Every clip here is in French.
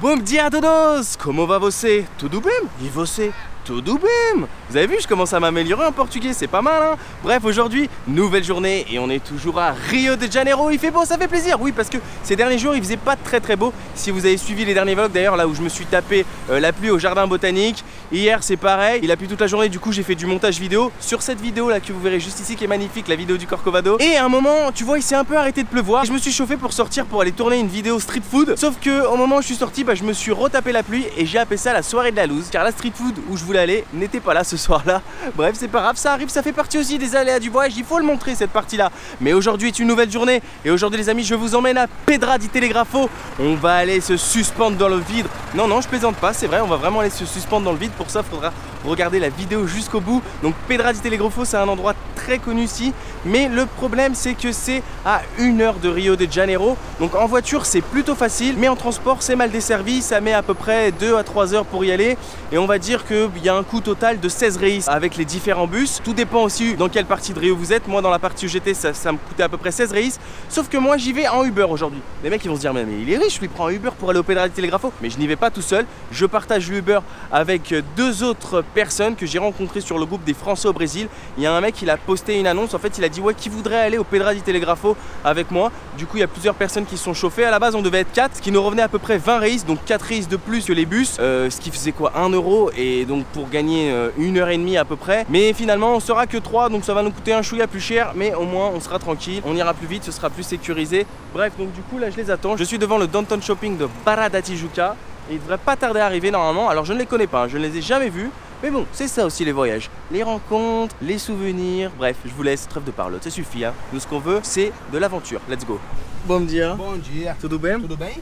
Bom dia a todos! Como va você? Tudo bem? E você? Tudo bem? Vous avez vu, je commence à m'améliorer en portugais, c'est pas mal hein. Bref, aujourd'hui, nouvelle journée et on est toujours à Rio de Janeiro. Il fait beau, ça fait plaisir, oui, parce que ces derniers jours, il faisait pas très beau. Si vous avez suivi les derniers vlogs, d'ailleurs, là où je me suis tapé la pluie au jardin botanique. Hier, c'est pareil, il a plu toute la journée, du coup, j'ai fait du montage vidéo sur cette vidéo là que vous verrez juste ici, qui est magnifique, la vidéo du Corcovado. Et à un moment, tu vois, il s'est un peu arrêté de pleuvoir. Et je me suis chauffé pour sortir pour aller tourner une vidéo street food. Sauf que au moment où je suis sorti, je me suis retapé la pluie et j'ai appelé ça la soirée de la loose. Car la street food où je voulais aller n'était pas là ce soir-là. Bref, c'est pas grave, ça arrive, ça fait partie aussi des aléas du voyage. Il faut le montrer cette partie-là. Mais aujourd'hui est une nouvelle journée et aujourd'hui, les amis, je vous emmène à Pedra di Telegrafo. On va aller se suspendre dans le vide. Non, je plaisante pas, c'est vrai, on va vraiment aller se suspendre dans le vide. Pour ça, il faudra regarder la vidéo jusqu'au bout. Donc Pedra di Telegrafo, c'est un endroit très connu ici, mais le problème c'est que c'est à 1 heure de Rio de Janeiro. Donc en voiture c'est plutôt facile, mais en transport c'est mal desservi, ça met à peu près 2 à 3 heures pour y aller. Et on va dire qu'il y a un coût total de 16 reis avec les différents bus. Tout dépend aussi dans quelle partie de Rio vous êtes. Moi dans la partie où j'étais ça me coûtait à peu près 16 reis. Sauf que moi j'y vais en Uber aujourd'hui. Les mecs ils vont se dire mais il est riche, lui prend un Uber pour aller au Pedra di Telegrafo. Mais je n'y vais pas tout seul, je partage l'Uber avec 2 autres personnes que j'ai rencontrées sur le groupe des Français au Brésil. Il y a un mec, il a posté une annonce, en fait il a dit ouais, qui voudrait aller au Pedra di Telegrafo avec moi. Du coup il y a plusieurs personnes qui sont chauffées. À la base on devait être 4, ce qui nous revenait à peu près 20 reis, donc 4 reis de plus que les bus, ce qui faisait quoi, 1 euro, et donc pour gagner 1 heure et demie à peu près. Mais finalement on sera que 3, donc ça va nous coûter un chouïa plus cher, mais au moins on sera tranquille, on ira plus vite, ce sera plus sécurisé. Bref, donc du coup là je les attends. Je suis devant le downtown shopping de Barra da Tijuca et il devrait pas tarder à arriver normalement. Alors je ne les connais pas, je ne les ai jamais vus. Mais bon, c'est ça aussi les voyages, les rencontres, les souvenirs, bref, je vous laisse, trêve de parole, ça suffit hein. Nous ce qu'on veut, c'est de l'aventure, let's go. Bom dia. Bom dia. Tudo bem? Tudo bem?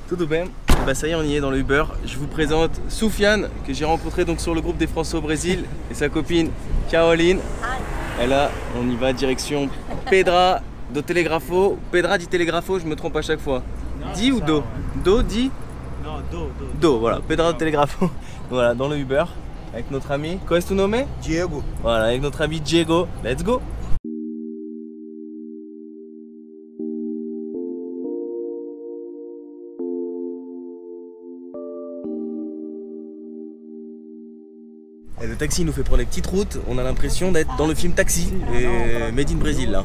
Tudo bem. Bah ça y est, on y est dans le Uber. Je vous présente Soufiane, que j'ai rencontré donc sur le groupe des Français au Brésil, et sa copine Caroline. Et là, on y va direction Pedra do Telegrafo. Pedra di Telegrafo, je me trompe à chaque fois. Di ou do? Do, di? Non, do. Do, voilà, Pedra do Telegrafo. Voilà, dans le Uber. Avec notre ami, qual est ton nom? Diego. Voilà, avec notre ami Diego, let's go. Et le taxi nous fait prendre des petites routes, on a l'impression d'être dans le film Taxi, et Made in Brésil là.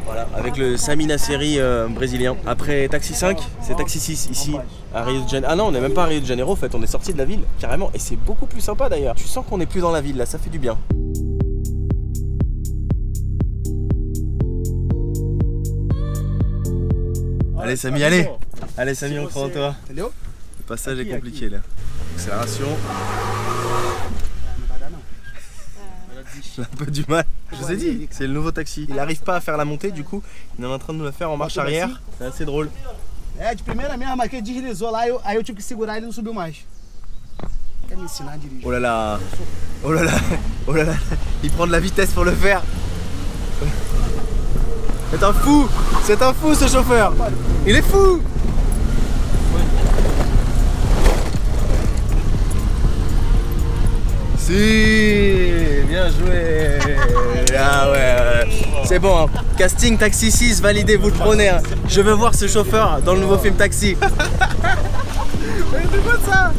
Voilà, avec le Sami Nasseri brésilien. Après Taxi 5, c'est Taxi 6 ici à Rio de Janeiro. Ah non, on n'est même pas à Rio de Janeiro en fait, on est sorti de la ville carrément, et c'est beaucoup plus sympa d'ailleurs. Tu sens qu'on n'est plus dans la ville là, ça fait du bien. Allez Sami, allez. Allez Sami, on prend en toi. Le passage est compliqué là. Accélération. J'ai un peu du mal. Je vous ai dit, c'est le nouveau taxi. Il n'arrive pas à faire la montée, du coup, il est en train de nous la faire en marche arrière. C'est assez drôle. É, de primeira mesmo, mas que ele deslizou lá, aí eu tive que segurar ele e não subiu mais. Quer me ensinar a dirigir? Oh là là. Oh là là. Oh là là. Il prend de la vitesse pour le faire. C'est un fou. C'est un fou ce chauffeur. Il est fou. Si, bien joué. Ah ouais. C'est bon, hein. Casting Taxi 6 validé, vous le prenez hein. Je veux voir ce chauffeur dans le nouveau film Taxi. Mais c'est pas ça.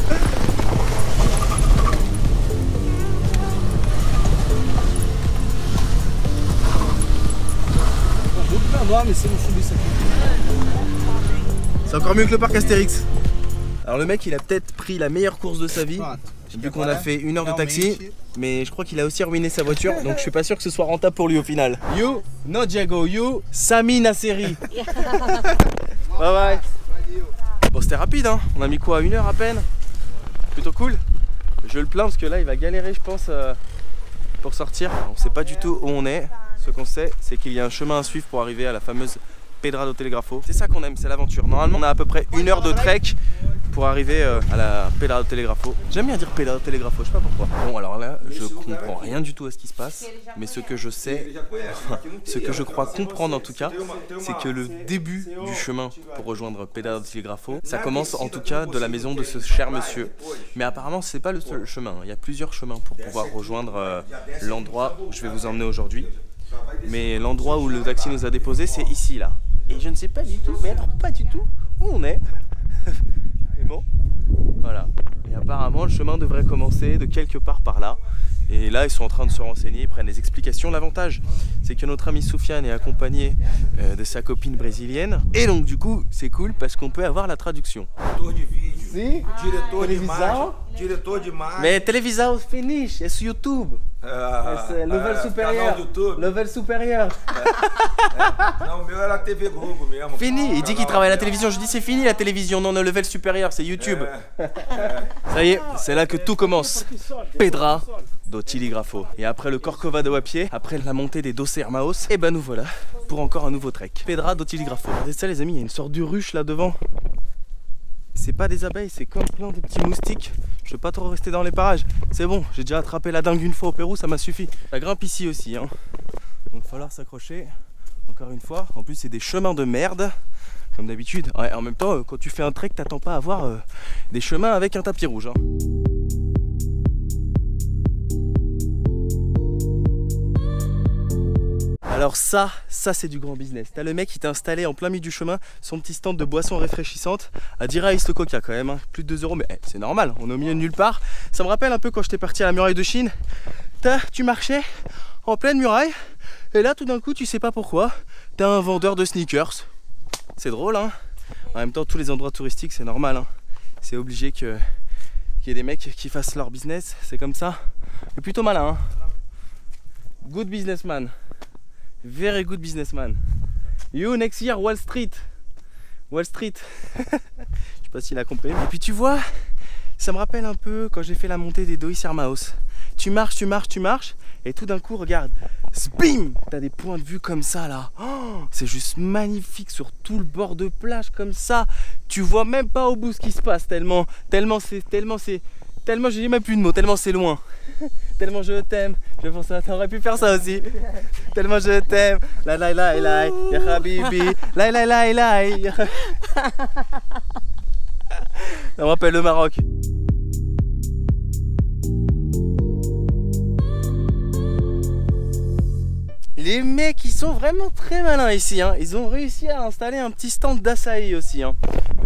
Muito menor, mais se não subir isso aqui. C'est encore mieux que le parc Astérix. Alors le mec il a peut-être pris la meilleure course de sa vie, vu qu'on a fait 1 heure de taxi, mais je crois qu'il a aussi ruiné sa voiture, donc je suis pas sûr que ce soit rentable pour lui au final. You, no Diego, you, Sami Nasseri. Bye bye. Bon c'était rapide hein, on a mis quoi, 1 heure à peine. Plutôt cool. Je le plains parce que là il va galérer je pense pour sortir. On sait pas du tout où on est, ce qu'on sait c'est qu'il y a un chemin à suivre pour arriver à la fameuse Pedra do Telegrafo. C'est ça qu'on aime, c'est l'aventure. Normalement on a à peu près 1 heure de trek pour arriver à la Pedra do Telegrafo. J'aime bien dire Pedra do Telegrafo, je sais pas pourquoi. Bon alors là, je comprends rien du tout à ce qui se passe, mais ce que je sais, ce que je crois comprendre en tout cas, c'est que le début du chemin pour rejoindre Pedra do Telegrafo, ça commence en tout cas de la maison de ce cher monsieur. Mais apparemment c'est pas le seul chemin, il y a plusieurs chemins pour pouvoir rejoindre l'endroit où je vais vous emmener aujourd'hui. Mais l'endroit où le taxi nous a déposé, c'est ici là. Et je ne sais pas du tout, mais alors pas du tout où on est. apparemment le chemin devrait commencer de quelque part par là. Et là ils sont en train de se renseigner, ils prennent les explications. L'avantage c'est que notre ami Soufiane est accompagné de sa copine brésilienne. Et donc du coup c'est cool parce qu'on peut avoir la traduction. Sim, Diretor de imagem. Mais télévisão finish, é sur YouTube. É level supérieur. Level supérieur. Não, o meu era TV Globo mesmo. Fini, il dit qu'il travaille à la télévision. Je dis c'est fini la télévision, non, le level supérieur, c'est YouTube. Ça y est, c'est là que tout commence. Pedra do Telegrafo. Et après le Corcovado à pied, après la montée des Doce Hermaos, et ben nous voilà pour encore un nouveau trek. Pedra do Telegrafo. Regardez ça les amis, il y a une sorte de ruche là devant. C'est pas des abeilles, c'est comme plein de petits moustiques. Je veux pas trop rester dans les parages. C'est bon, j'ai déjà attrapé la dingue une fois au Pérou, ça m'a suffi. Ça grimpe ici aussi, hein. Donc il va falloir s'accrocher. Encore une fois. En plus c'est des chemins de merde, comme d'habitude. Ouais, en même temps, quand tu fais un trek, t'attends pas à avoir des chemins avec un tapis rouge, hein. Alors ça c'est du grand business. T'as le mec qui t'a installé en plein milieu du chemin son petit stand de boissons rafraîchissantes à 10 reais le coca quand même, hein. Plus de 2 euros, mais c'est normal, on est au milieu de nulle part. Ça me rappelle un peu quand j'étais parti à la muraille de Chine. Tu marchais en pleine muraille et là tout d'un coup tu sais pas pourquoi, t'as un vendeur de sneakers. C'est drôle, hein. En même temps tous les endroits touristiques c'est normal, hein. C'est obligé qu'il y ait des mecs qui fassent leur business, c'est comme ça. Mais plutôt malin, hein. Good businessman. Very good businessman. You next year Wall Street. Wall Street. Je sais pas s'il a compris. Et puis tu vois, ça me rappelle un peu quand j'ai fait la montée des Doce Hermaos. Tu marches, et tout d'un coup, regarde, bim, t'as des points de vue comme ça là. Oh, c'est juste magnifique sur tout le bord de plage comme ça. Tu vois même pas au bout ce qui se passe tellement j'ai même plus de mots, tellement c'est loin. Tellement je t'aime, je pense que t'aurais pu faire ça aussi. Tellement je t'aime, la la la la, ya habibi, la la la la. Ça me rappelle le Maroc. Les mecs ils sont vraiment très malins ici, hein. Ils ont réussi à installer un petit stand d'açaï aussi, hein.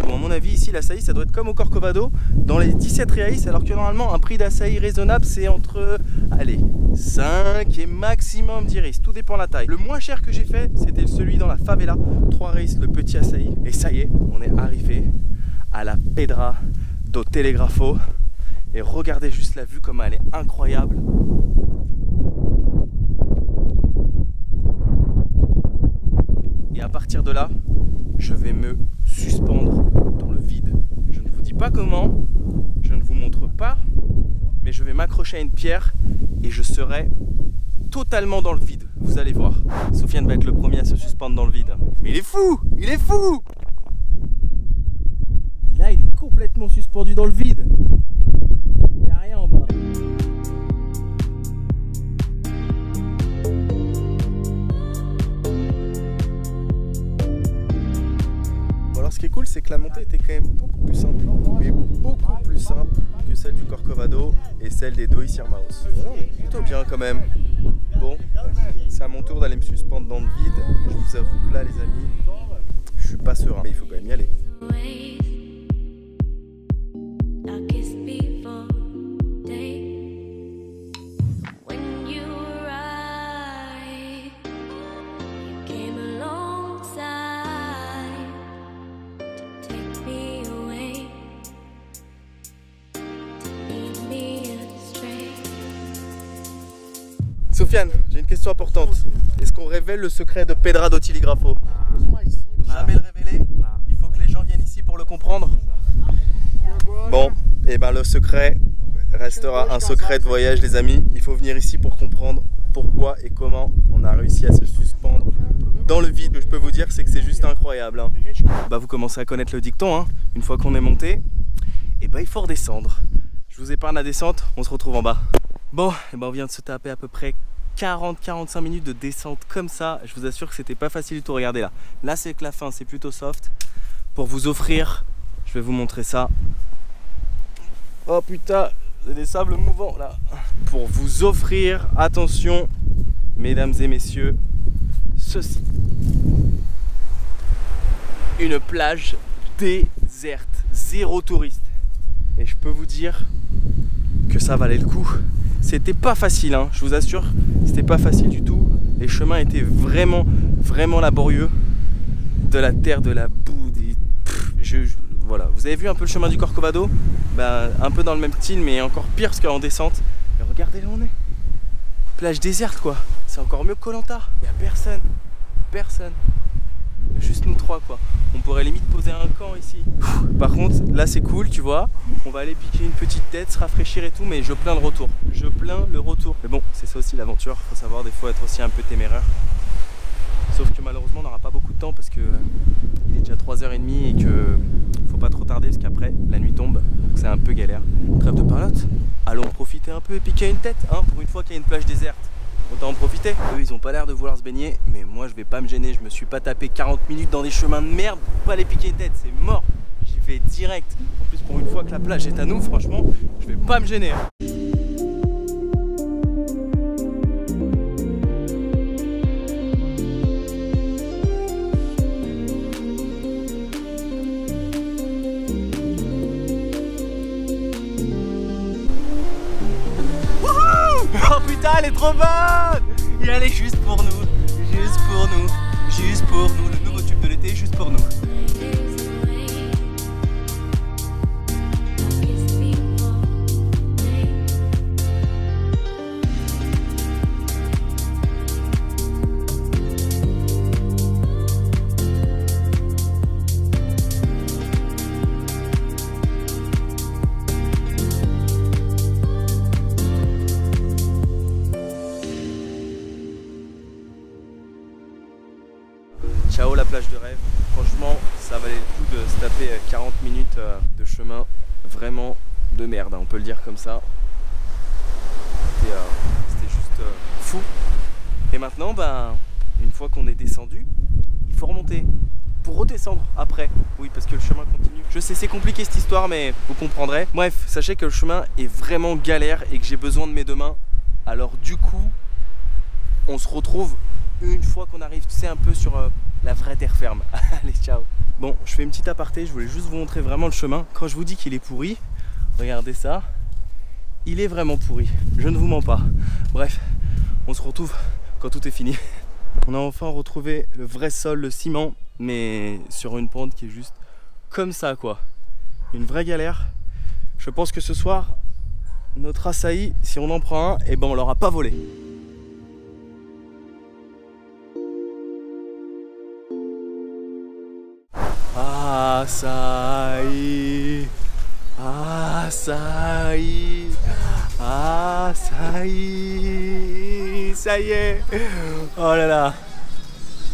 Bon, à mon avis ici l'açaï ça doit être comme au Corcovado dans les 17 reais, alors que normalement un prix d'açaï raisonnable c'est entre, allez, 5 et maximum 10 reais, tout dépend de la taille. Le moins cher que j'ai fait c'était celui dans la favela, 3 reais le petit açaï. Et ça y est, on est arrivé à la Pedra do Telegrafo. Et regardez juste la vue comme elle est incroyable. Et à partir de là, je vais me suspendre dans le vide. Je ne vous dis pas comment, je ne vous montre pas, mais je vais m'accrocher à une pierre et je serai totalement dans le vide. Vous allez voir. Soufiane va être le premier à se suspendre dans le vide. Mais il est fou! Il est fou! Là, il est complètement suspendu dans le vide. Il n'y a rien en bas. Alors ce qui est cool c'est que la montée était quand même beaucoup plus simple, mais beaucoup plus simple que celle du Corcovado et celle des Doce Hermaos. On est plutôt bien quand même. Bon, c'est à mon tour d'aller me suspendre dans le vide. Je vous avoue que là les amis, je suis pas serein, mais il faut quand même y aller. Soufiane, j'ai une question importante. Est-ce qu'on révèle le secret de Pedra do Telegrafo? Jamais le révéler. Il faut que les gens viennent ici pour le comprendre. Bon, et ben le secret restera un secret de voyage les amis. Il faut venir ici pour comprendre pourquoi et comment on a réussi à se suspendre dans le vide. Je peux vous dire c'est que c'est juste incroyable, hein. Bah vous commencez à connaître le dicton, hein. Une fois qu'on est monté, et ben il faut redescendre. Je vous épargne la descente, on se retrouve en bas. Bon, et ben on vient de se taper à peu près 40-45 minutes de descente comme ça. Je vous assure que c'était pas facile du tout. Regardez là. Là c'est que la fin, c'est plutôt soft. Pour vous offrir, je vais vous montrer ça. Oh putain, c'est des sables mouvants là. Pour vous offrir, attention, mesdames et messieurs, ceci. Une plage déserte, zéro touriste. Et je peux vous dire que ça valait le coup. C'était pas facile, hein, je vous assure, c'était pas facile du tout. Les chemins étaient vraiment, vraiment laborieux. De la terre, de la boue, voilà. Vous avez vu un peu le chemin du Corcovado? Ben, un peu dans le même style, mais encore pire parce qu'en descente. Et regardez là où on est. Plage déserte quoi. C'est encore mieux que Koh Lanta. Il n'y a personne. Personne. Juste nous trois quoi. On pourrait limite poser un camp ici. Par contre, là c'est cool, tu vois. On va aller piquer une petite tête, se rafraîchir et tout, mais je plains le retour. Je plains le retour. Mais bon, c'est ça aussi l'aventure. Faut savoir des fois être aussi un peu téméraire. Sauf que malheureusement on n'aura pas beaucoup de temps parce que il est déjà 3h30 et que faut pas trop tarder parce qu'après la nuit tombe, donc c'est un peu galère. Trêve de parlotte, allons profiter un peu et piquer une tête, hein, pour une fois qu'il y a une plage déserte. Autant en profiter. Eux ils ont pas l'air de vouloir se baigner, mais moi je vais pas me gêner, je me suis pas tapé 40 minutes dans des chemins de merde pour pas aller piquer une tête, c'est mort. J'y vais direct. En plus pour une fois que la plage est à nous, franchement, je vais pas me gêner. Oh putain, elle est trop bonne! Et elle est juste pour nous, juste pour nous, juste pour nous. Le nouveau tube de l'été, juste pour nous. Ciao la plage de rêve, franchement ça valait le coup de se taper 40 minutes de chemin vraiment de merde, on peut le dire comme ça. C'était juste fou. Et maintenant, ben, une fois qu'on est descendu, il faut remonter pour redescendre après. Oui, parce que le chemin continue. Je sais, c'est compliqué cette histoire, mais vous comprendrez. Bref, sachez que le chemin est vraiment galère et que j'ai besoin de mes deux mains. Alors du coup, on se retrouve une fois qu'on arrive, tu sais, un peu sur la vraie terre ferme. Allez, ciao. Bon, je fais une petite aparté, je voulais juste vous montrer vraiment le chemin. Quand je vous dis qu'il est pourri, regardez ça. Il est vraiment pourri, je ne vous mens pas. Bref, on se retrouve quand tout est fini. On a enfin retrouvé le vrai sol, le ciment, mais sur une pente qui est juste comme ça, quoi. Une vraie galère. Je pense que ce soir, notre açaï, si on en prend un, eh ben on l'aura pas volé. Açaï, açaï, açaï, ça y est. Oh là là,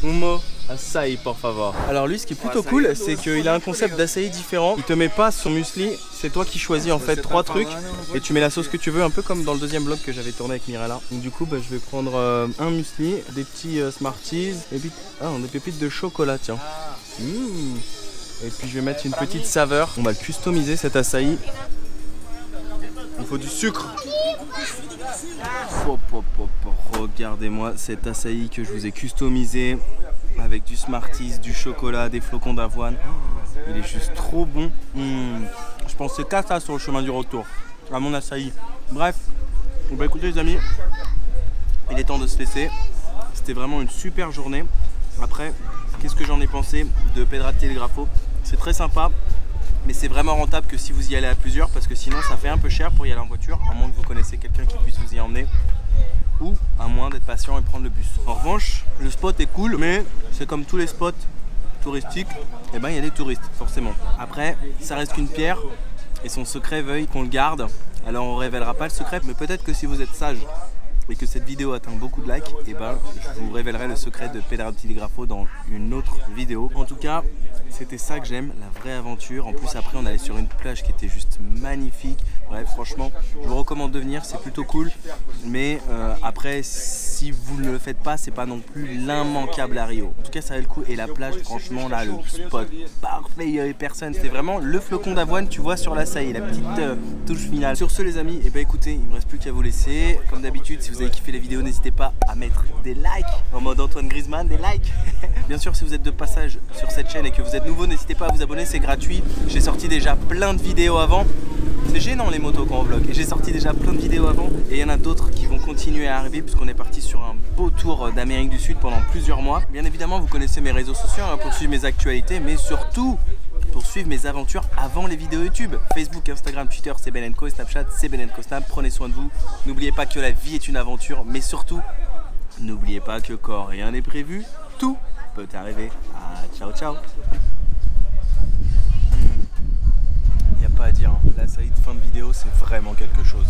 Umo açaï por favor. Alors lui, ce qui est plutôt cool, c'est qu'il a un concept d'açaï différent. Il te met pas son muesli, c'est toi qui choisis en fait 3 trucs et tu mets la sauce que tu veux, un peu comme dans le deuxième vlog que j'avais tourné avec Mirella. Donc du coup, bah, je vais prendre un muesli, des petits Smarties et puis des pépites de chocolat, tiens. Et puis je vais mettre une petite saveur. On va le customiser cet açaï. Il faut du sucre. Regardez-moi cet açaï que je vous ai customisé avec du Smarties, du chocolat, des flocons d'avoine. Il est juste trop bon. Je pensais qu'à ça sur le chemin du retour, à mon açaï. Bref, bah écoutez les amis, il est temps de se laisser. C'était vraiment une super journée. Après, qu'est-ce que j'en ai pensé de Pedra Telegrafo? C'est très sympa, mais c'est vraiment rentable que si vous y allez à plusieurs, parce que sinon ça fait un peu cher pour y aller en voiture, à moins que vous connaissez quelqu'un qui puisse vous y emmener, ou à moins d'être patient et prendre le bus. En revanche, le spot est cool, mais c'est comme tous les spots touristiques, et ben il y a des touristes forcément. Après, ça reste qu'une pierre, et son secret veuille qu'on le garde. Alors on révélera pas le secret, mais peut-être que si vous êtes sage et que cette vidéo atteint beaucoup de likes, et ben je vous révélerai le secret de Pedra Telegrafo dans une autre vidéo. En tout cas, c'était ça que j'aime, la vraie aventure. En plus après on allait sur une plage qui était juste magnifique. Bref, franchement, je vous recommande de venir, c'est plutôt cool. Mais après, si vous ne le faites pas, c'est pas non plus l'immanquable à Rio. En tout cas, ça valait le coup. Et la plage, franchement, là, le spot parfait, il n'y avait personne. C'était vraiment le flocon d'avoine, tu vois, sur l'açaï, la petite touche finale. Sur ce, les amis, et bah écoutez, il ne me reste plus qu'à vous laisser. Comme d'habitude, si vous avez kiffé les vidéos, n'hésitez pas à mettre des likes. En mode Antoine Griezmann, des likes. Bien sûr, si vous êtes de passage sur cette chaîne et que vous êtes nouveau, n'hésitez pas à vous abonner, c'est gratuit. J'ai sorti déjà plein de vidéos avant. C'est gênant les motos quand on vlog. Et j'ai sorti déjà plein de vidéos avant et il y en a d'autres qui vont continuer à arriver puisqu'on est parti sur un beau tour d'Amérique du Sud pendant plusieurs mois. Bien évidemment, vous connaissez mes réseaux sociaux pour suivre mes actualités, mais surtout pour suivre mes aventures avant les vidéos YouTube. Facebook, Instagram, Twitter, c'est Ben & Co, Snapchat, c'est Ben & Co Snap. Prenez soin de vous. N'oubliez pas que la vie est une aventure, mais surtout, n'oubliez pas que quand rien n'est prévu, tout peut arriver. Ah, ciao, ciao. Y a pas à dire, hein. La série de fin de vidéo, c'est vraiment quelque chose.